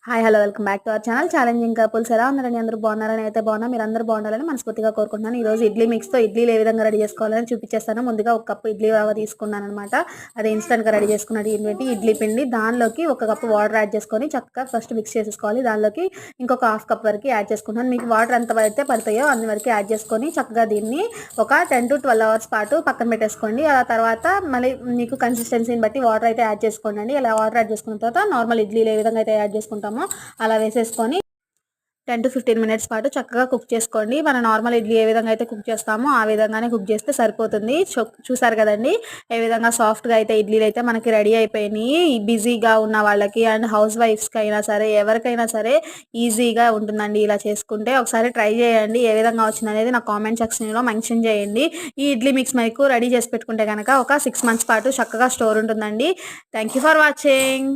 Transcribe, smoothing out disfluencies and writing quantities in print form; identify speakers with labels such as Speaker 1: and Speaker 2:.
Speaker 1: Hi hello welcome back to our channel challenging couples. ఎలా ఉన్నారని అందరూ బాగున్నారని అయితే బాగున్నా. మీరు అందరూ బాగుండాలని మనస్ఫూర్తిగా కోరుకుంటున్నాను. ఈ రోజు ఇడ్లీ మిక్స్తో ఇడ్లీలు ఏ విధంగా రెడీ చేసుకోవాలని చూపించేస్తాను. ముందుగా ఒక కప్పు ఇడ్లీ రవ్వ తీసుకున్నాను అనమాట. అది ఇన్స్టెంట్గా రెడీ చేసుకున్నది ఏంటంటే ఇడ్లీ పిండి. దానిలోకి ఒక కప్పు వాటర్ యాడ్ చేసుకొని చక్కగా ఫస్ట్ మిక్స్ చేసుకోవాలి. దానిలోకి ఇంకొక హాఫ్ కప్ వరకు యాడ్ చేసుకుంటాను. మీకు వాటర్ ఎంత అయితే పడతాయో అన్ని వరకు యాడ్ చేసుకొని చక్కగా దీన్ని ఒక 10 to 12 అవర్స్ పాటు పక్కన పెట్టేసుకోండి. ఆ తర్వాత మళ్ళీ మీకు కన్సిస్టెన్సీని బట్టి వాటర్ అయితే యాడ్ చేసుకోండి. ఇలా వాటర్ యాడ్ చేసుకున్న తర్వాత నార్మల్ ఇడ్లీలు ఏ విధంగా అయితే యాడ్ చేసుకుంటామో అలా వేసేసుకొని 10 to 15 మినిట్స్ పాటు చక్కగా కుక్ చేసుకోండి. మన నార్మల్ ఇడ్లీ ఏ విధంగా అయితే కుక్ చేస్తామో ఆ విధంగానే కుక్ చేస్తే సరిపోతుంది. చూసారు కదండి ఏ విధంగా సాఫ్ట్గా అయితే ఇడ్లీలు అయితే మనకి రెడీ అయిపోయినాయి. బిజీగా ఉన్న వాళ్ళకి అండ్ హౌస్ వైఫ్స్కి అయినా సరే ఎవరికైనా సరే ఈజీగా ఉంటుందండి ఇలా చేసుకుంటే. ఒకసారి ట్రై చేయండి. ఏ విధంగా వచ్చింది అనేది నాకు కామెంట్ సెక్షన్లో మెన్షన్ చేయండి. ఈ ఇడ్లీ మిక్స్ మీకు రెడీ చేసి పెట్టుకుంటే కనుక ఒక 6 months పాటు చక్కగా స్టోర్ ఉంటుందండి. Thank you for watching.